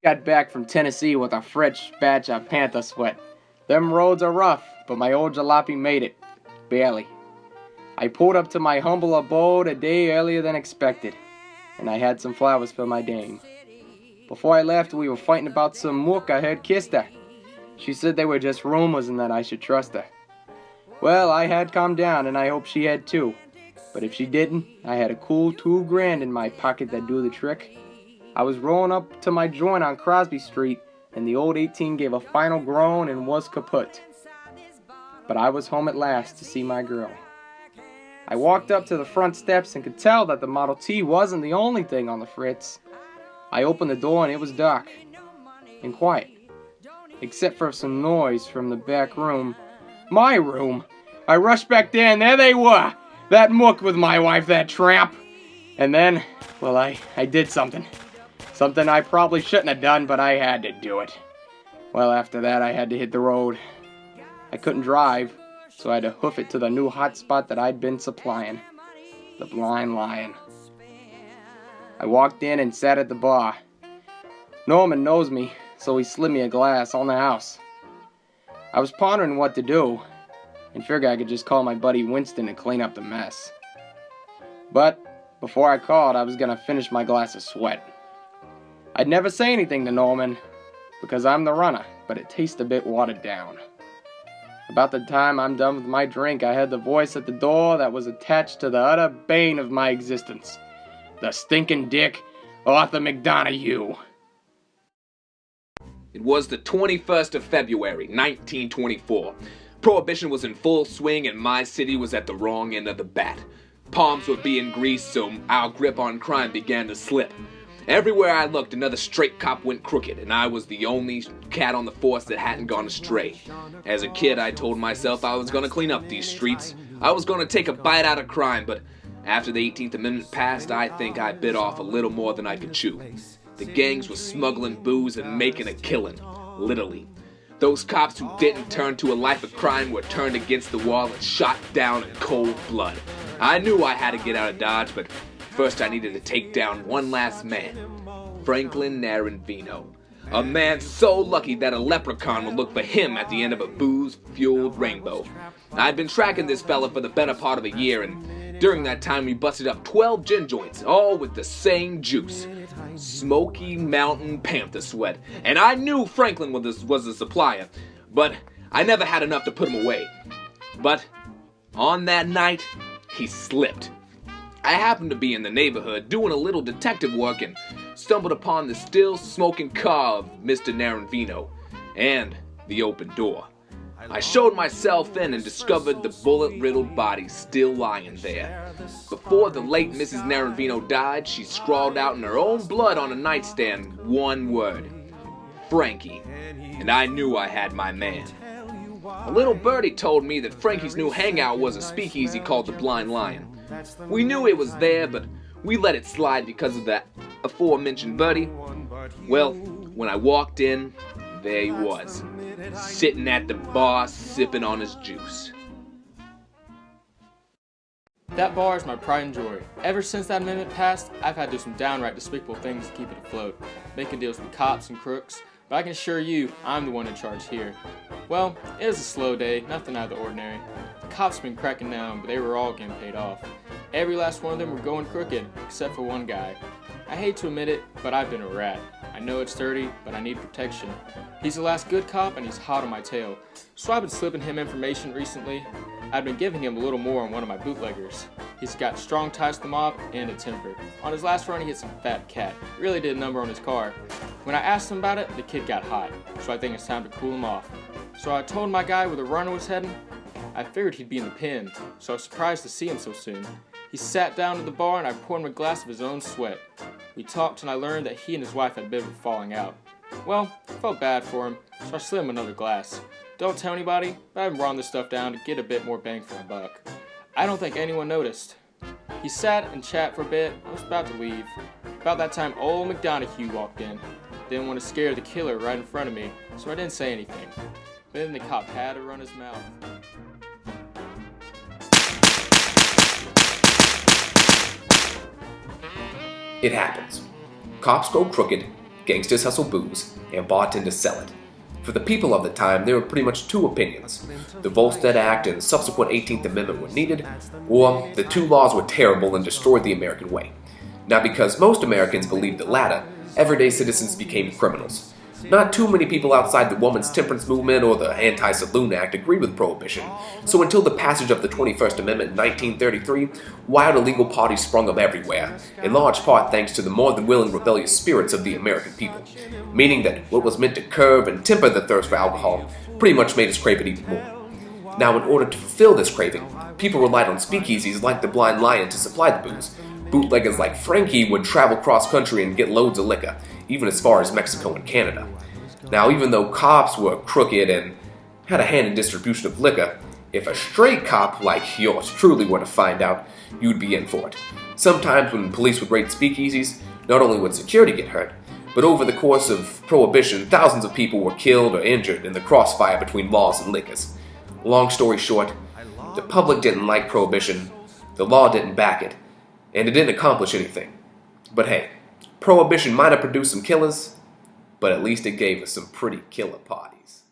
Got back from Tennessee with a fresh batch of panther sweat. Them roads are rough, but my old jalopy made it. Barely. I pulled up to my humble abode a day earlier than expected, and I had some flowers for my dame. Before I left, we were fighting about some mook I had kissed her. She said they were just rumors and that I should trust her. Well, I had calmed down, and I hope she had too. But if she didn't, I had a cool $2,000 in my pocket that'd do the trick. I was rolling up to my joint on Crosby Street, and the old 18 gave a final groan and was kaput. But I was home at last to see my girl. I walked up to the front steps and could tell that the Model T wasn't the only thing on the fritz. I opened the door and it was dark and quiet, except for some noise from the back room. My room! I rushed back there and there they were! That mook with my wife, that tramp! And then, well, I did something. Something I probably shouldn't have done, but I had to do it. Well, after that, I had to hit the road. I couldn't drive, so I had to hoof it to the new hot spot that I'd been supplying. The Blind Lion. I walked in and sat at the bar. Norman knows me, so he slid me a glass on the house. I was pondering what to do, and figured I could just call my buddy Winston to clean up the mess. But before I called, I was gonna finish my glass of sweat. I'd never say anything to Norman, because I'm the runner, but it tastes a bit watered down. About the time I'm done with my drink, I heard the voice at the door that was attached to the utter bane of my existence. The stinking dick, Arthur McDonough. It was the 21st of February, 1924. Prohibition was in full swing and my city was at the wrong end of the bat. Palms were being greased, so our grip on crime began to slip. Everywhere I looked, another straight cop went crooked, and I was the only cat on the force that hadn't gone astray. As a kid, I told myself I was gonna clean up these streets. I was gonna take a bite out of crime, but after the 18th Amendment passed, I think I bit off a little more than I could chew. The gangs were smuggling booze and making a killing, literally. Those cops who didn't turn to a life of crime were turned against the wall and shot down in cold blood. I knew I had to get out of Dodge, but first I needed to take down one last man, Franklin Naranvino. A man so lucky that a leprechaun would look for him at the end of a booze-fueled rainbow. I'd been tracking this fella for the better part of a year, and during that time we busted up 12 gin joints, all with the same juice. Smoky Mountain Panther Sweat. And I knew Franklin was the supplier, but I never had enough to put him away. But on that night, he slipped. I happened to be in the neighborhood doing a little detective work and stumbled upon the still smoking car of Mr. Naranvino and the open door. I showed myself in and discovered the bullet-riddled body still lying there. Before the late Mrs. Naranvino died, she scrawled out in her own blood on a nightstand one word: Frankie. And I knew I had my man. A little birdie told me that Frankie's new hangout was a speakeasy called the Blind Lion. We knew it was there, but we let it slide because of that aforementioned birdie. Well, when I walked in, there he was, sitting at the bar sipping on his juice. That bar is my pride and joy. Ever since that amendment passed, I've had to do some downright despicable things to keep it afloat, making deals with cops and crooks, but I can assure you, I'm the one in charge here. Well, it was a slow day, nothing out of the ordinary. The cops have been cracking down, but they were all getting paid off. Every last one of them were going crooked, except for one guy. I hate to admit it, but I've been a rat. I know it's dirty, but I need protection. He's the last good cop, and he's hot on my tail. So I've been slipping him information recently. I've been giving him a little more on one of my bootleggers. He's got strong ties to the mob and a temper. On his last run, he hit some fat cat. Really did a number on his car. When I asked him about it, the kid got hot, so I think it's time to cool him off. So I told my guy where the runner was heading. I figured he'd be in the pen, so I was surprised to see him so soon. He sat down at the bar and I poured him a glass of his own sweat. We talked and I learned that he and his wife had a bit of a falling out. Well, I felt bad for him, so I slid him another glass. Don't tell anybody, but I've been running this stuff down to get a bit more bang for my buck. I don't think anyone noticed. He sat and chatted for a bit. I was about to leave. About that time, old McDonough walked in. Didn't want to scare the killer right in front of me, so I didn't say anything. But then the cop had to run his mouth. It happens. Cops go crooked, Gangsters hustle booze, and bartenders sell it. For the people of the time, there were pretty much two opinions. The Volstead Act and subsequent 18th Amendment were needed, or the two laws were terrible and destroyed the American way. Now, because most Americans believed the latter, everyday citizens became criminals. Not too many people outside the women's temperance movement or the Anti-Saloon Act agreed with Prohibition, so until the passage of the 21st Amendment in 1933, wild illegal parties sprung up everywhere, in large part thanks to the more than willing rebellious spirits of the American people, meaning that what was meant to curb and temper the thirst for alcohol pretty much made us crave it even more. Now, in order to fulfill this craving, people relied on speakeasies like the Blind Lion to supply the booze. Bootleggers like Frankie would travel cross-country and get loads of liquor, even as far as Mexico and Canada. Now, even though cops were crooked and had a hand in distribution of liquor, if a stray cop like yours truly were to find out, you'd be in for it. Sometimes when police would raid speakeasies, not only would security get hurt, but over the course of Prohibition, thousands of people were killed or injured in the crossfire between laws and liquors. Long story short, the public didn't like Prohibition, the law didn't back it, and it didn't accomplish anything. But hey, Prohibition might have produced some killers, but at least it gave us some pretty killer parties.